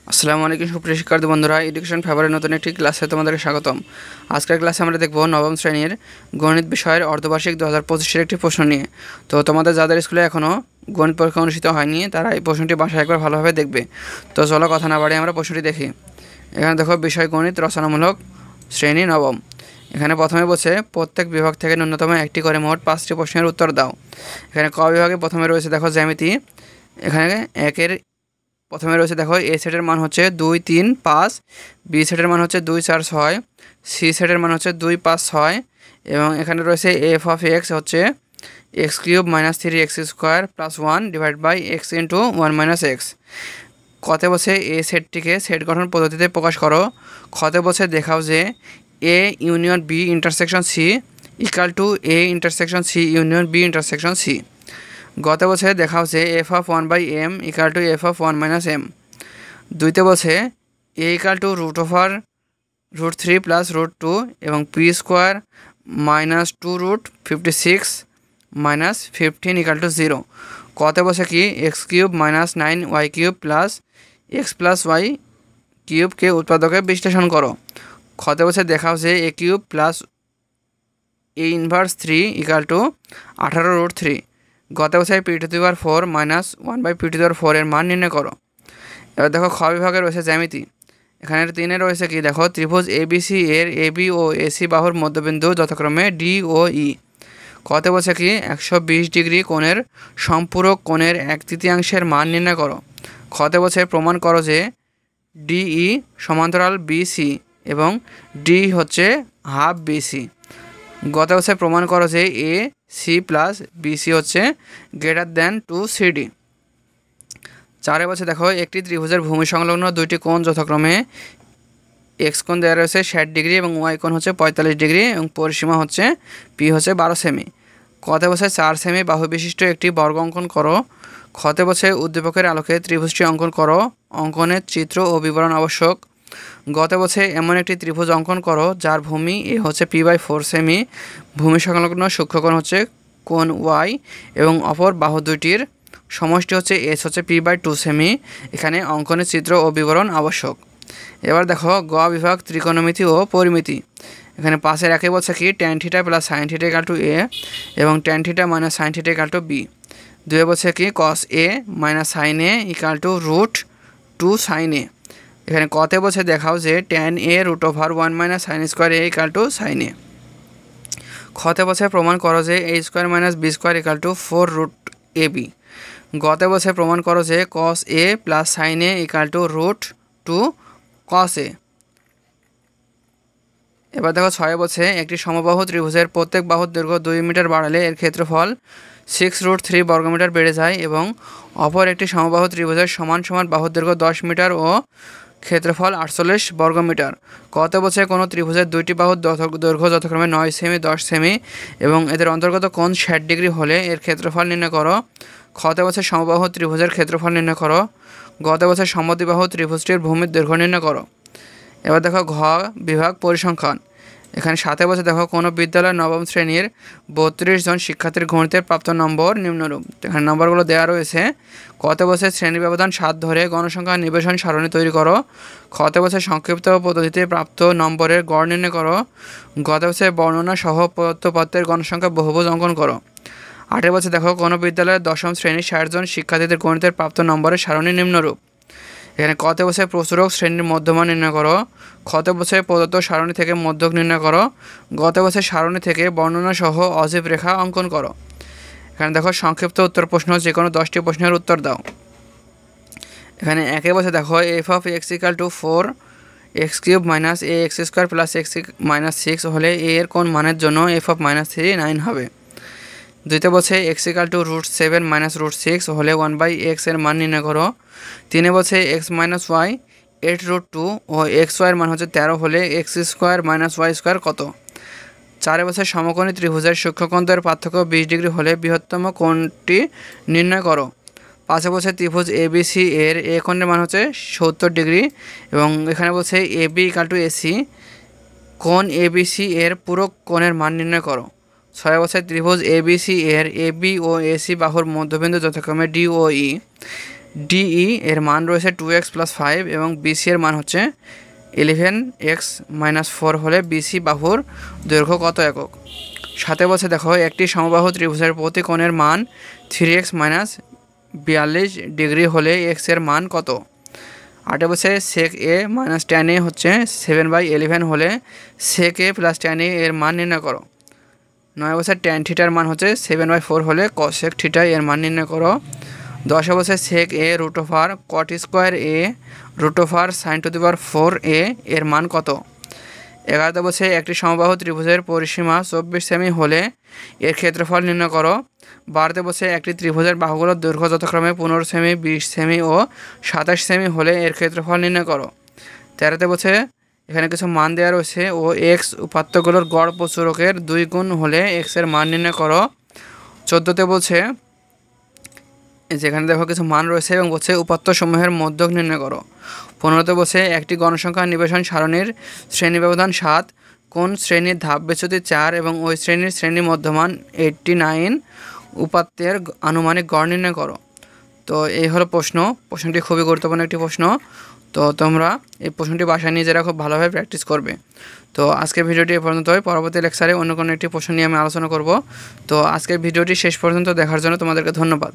আসসালামু আলাইকুম সুপ্রিয় শিক্ষার্থী বন্ধুরা, এডুকেশন ফেভারের নতুন একটি ক্লাসে তোমাদেরকে স্বাগতম। আজকের ক্লাসে আমরা দেখব নবম শ্রেণীর গণিত বিষয়ের অর্ধবার্ষিক 2025-এর একটি প্রশ্ন নিয়ে। তো তোমাদের যাদের স্কুলে এখনও গণিত পরীক্ষা অনুষ্ঠিত হয়নি তারা এই প্রশ্নটি বাসায় একবার ভালোভাবে দেখবে। তো চলো কথা না বাড়িয়ে আমরা প্রশ্নটি দেখি। এখানে দেখো বিষয় গণিত রচনামূলক শ্রেণী নবম। এখানে প্রথমে বলছে প্রত্যেক বিভাগ থেকে ন্যূনতম একটি করে মোট 5টি প্রশ্নের উত্তর দাও। এখানে ক বিভাগে প্রথমে রয়েছে দেখো জ্যামিতি। এখানে একের প্রথমে রয়েছে দেখো এ সেটের মান হচ্ছে 2, 3, 5, বি সেটের মান হচ্ছে 2, 4, 6, সি সেটের মান হচ্ছে 2, 5, 6 এবং এখানে রয়েছে এফ অফ এক্স হচ্ছে x cube minus 3x square plus 1 divide by x into 1 minus x. কতে বছর এ সেটটিকে সেট গঠন পদ্ধতিতে প্রকাশ করো। খতে বছর দেখাও যে A union B intersection C equal to A intersection C union B intersection C. গত বছরে দেখা হচ্ছে F of 1/m equal to F of 1 minus M. দুইতে বছরে এ ইকাল টু √3 প্লাস √2 এবং P square minus 2√56 minus 15 equal to 0। কতে বছর কি X cube minus 9y cube plus X plus Y কিউবকে উৎপাদকে বিশ্লেষণ করো। খতে বছর দেখা হচ্ছে এ cube plus A inverse 3 equal to 18√3। গত বছর p⁴ মাইনাস 1/p⁴ এর মান নির্ণয় করো। এবার দেখো খ বিভাগে রয়েছে জ্যামিতি। এখানে 3-এ রয়েছে কি দেখো ত্রিভুজ এবিসি এর এবি ও এসি বাহুর মধ্যবিন্দু যথাক্রমে ডি ও ই। কতে বলছে কি 120 ডিগ্রি কোণের সম্পূরক কোণের 1/3 মান নির্ণয় করো। খতে বলছে প্রমাণ করো যে ডিই সমান্তরাল বিসি এবং ডি হচ্ছে হাফ বিসি। গত বছর প্রমাণ করো যে এ সি প্লাস বিসি হচ্ছে গ্রেটার দ্যান 2CD। 4 বছর দেখো একটি ত্রিভুজের ভূমি সংলগ্ন দুইটি কোণ যথাক্রমে এক্স কোণ দেওয়া রয়েছে 60 ডিগ্রি এবং ওয়াই কোণ হচ্ছে 45 ডিগ্রি এবং পরিসীমা হচ্ছে পি হচ্ছে 12 সেমি। কতে বছর 4 সেমি বাহু বিশিষ্ট একটি বর্গ অঙ্কন করো। খতে বছর উদ্দীপকের আলোকে ত্রিভুজটি অঙ্কন করো। অঙ্কনের চিত্র ও বিবরণ আবশ্যক। গত বছর এমন একটি ত্রিভুজ অঙ্কন করো যার ভূমি এ হচ্ছে p/4 সেমি, ভূমি সংলগ্ন সূক্ষ্মকোণ হচ্ছে কোণ ওয়াই এবং অপর বাহু দুইটির সমষ্টি হচ্ছে এস হচ্ছে p/2 সেমি। এখানে অঙ্কনের চিত্র ও বিবরণ আবশ্যক। এবার দেখো গ বিভাগ ত্রিকোণমিতি ও পরিমিতি। এখানে 5-এর 1-এ বলছে কি tan θ plus sin θ equal to A এবং tan θ minus sin θ equal to B. 2-এ বলছে কি cos a minus sin a equal to √2 sin a। এখানে কতে বছর দেখাও যে tan a √1 minus sine square a equal to sine A. খতে বছর প্রমাণ করো যে a square minus B square equal to 4√ab। গতে বছর প্রমাণ করো যে cos a plus sine a equal to √2 cos a। এবার দেখো 6 বছরে একটি সমবাহু ত্রিভুজের প্রত্যেক বাহুর দৈর্ঘ্য 2 মিটার বাড়ালে এর ক্ষেত্রফল 6√3 বর্গমিটার বেড়ে যায় এবং অপর একটি সমবাহু ত্রিভুজের সমান সমান বাহুর দৈর্ঘ্য 10 মিটার ও ক্ষেত্রফল 48 বর্গমিটার। কত বছরে কোনো ত্রিভুজের দুইটি বাহুর দৈর্ঘ্য যথাক্রমে 9 সেমি 10 সেমি এবং এদের অন্তর্গত কোণ 60 ডিগ্রি হলে এর ক্ষেত্রফল নির্ণয় করো। খত বছর সমবাহু ত্রিভুজের ক্ষেত্রফল নির্ণয় করো। গত বছর সমদ্বিবাহু ত্রিভুজটির ভূমির দৈর্ঘ্য নির্ণয় করো। এবার দেখো ঘ বিভাগ পরিসংখ্যান। এখানে 7 বছর দেখো কোনো বিদ্যালয়ের নবম শ্রেণীর 32 জন শিক্ষার্থীর গণিতের প্রাপ্ত নম্বর নিম্নরূপ। এখানে নম্বরগুলো দেওয়া রয়েছে। কত বছর শ্রেণী ব্যবধান 7 ধরে গণসংখ্যা নিবেশন সারণী তৈরি করো। কত বছর সংক্ষিপ্ত পদ্ধতিতে প্রাপ্ত নম্বরের গড় নির্ণয় করো। গত বছর বর্ণনা সহ পত্রের গণসংখ্যা বহুভুজ অঙ্কন করো। 8 বছর দেখো কোনো বিদ্যালয়ের দশম শ্রেণীর 60 জন শিক্ষার্থীদের গণিতের প্রাপ্ত নম্বরের সারণী নিম্নরূপ। এখানে কত বছর প্রচুরক শ্রেণীর মধ্যমান নির্ণয় করো। কত বছর প্রদত্ত সারণী থেকে মধ্যক নির্ণয় করো। গত বছর সারণী থেকে বর্ণনা সহ অজীব রেখা অঙ্কন করো। এখানে দেখো সংক্ষিপ্ত উত্তর প্রশ্ন যে কোনো 10টি প্রশ্নের উত্তর দাও। এখানে 1 বছর দেখো F of x equal to 4x³ minus ax square plus x minus 6 হলে a এর কোন মানের জন্য এফ অফ -3 9 হবে। 2তে বছর x ইকাল টু √7 মাইনাস √6 হলে 1/x এর মান নির্ণয় করো। 3 বছর x মাইনাস ওয়াই 8√2 ও xy এর মান হচ্ছে 13 হলে x square minus y square কত। 4 বছর সমকোণী ত্রিভুজের সূক্ষ্মকোণের পার্থক্য 20 ডিগ্রি হলে বৃহত্তম কোণটি নির্ণয় করো। 5 বছর ত্রিভুজ এবিসি এর এ কোণের মান হচ্ছে 70 ডিগ্রি এবং এখানে বলছে এবি ইকাল টু এসি, কোণ এবিসি এর পুরো কোণের মান নির্ণয় করো। 6 বছর ত্রিভুজ এবিসি এর এবি ও এসি বাহুর মধ্যবিন্দু যথাক্রমে ডি ও ই। ডিই এর মান রয়েছে 2x + 5 এবং বিসি এর মান হচ্ছে 11x - 4 হলে বিসি বাহুর দৈর্ঘ্য কত একক। 7 বলছে দেখো একটি সমবাহু ত্রিভুজের প্রতি কোণের মান 3x - 42 ডিগ্রি হলে x এর মান কত। 8 বলছে sec a - tan a হচ্ছে 7/11 হলে sec a + tan a এর মান নির্ণয় করো। 9 বছর tan থিটার মান হচ্ছে 7/4 হলে cosec থিটা এর মান নির্ণয় করো। 10 বছর sec a √ cot square a √ sin⁴ a এর মান কত। 11 বছর একটি সমবাহু ত্রিভুজের পরিসীমা 24 সেমি হলে এর ক্ষেত্রফল নির্ণয় করো। 12 বছর একটি ত্রিভুজের বাহুগুলোর দৈর্ঘ্য যথাক্রমে 15 সেমি, 20 সেমি ও 27 সেমি হলে এর ক্ষেত্রফল নির্ণয় করো। 13 বছর এখানে কিছু মান দেওয়া রয়েছে ও এক্স উপাত্তগুলোর গড় প্রচুরকের 2 গুণ হলে এক্স এর মান নির্ণয় করো। 14 বলছে যেখানে দেখো কিছু মান রয়েছে এবং বলছে উপাত্তসমূহের মধ্যক নির্ণয় করো। 15 বলছে একটি গণসংখ্যা নিবেশন সারণীর শ্রেণী ব্যবধান 7, কোন শ্রেণীর ধাপ বিচ্যুতি 4 এবং ওই শ্রেণীর শ্রেণী মধ্যমান 89 উপাত্তের আনুমানিক গড় নির্ণয় করো। তো এই হলো প্রশ্নটি খুবই গুরুত্বপূর্ণ একটি প্রশ্ন। তো তোমরা এই প্রশ্নটি বাসায় নিজেরা খুব ভালোভাবে প্র্যাকটিস করবে। তো আজকের ভিডিওটি এ পর্যন্তই। পরবর্তী লেকচারে অন্য কোনো একটি প্রশ্ন নিয়ে আমি আলোচনা করব। তো আজকের ভিডিওটি শেষ পর্যন্ত দেখার জন্য তোমাদেরকে ধন্যবাদ।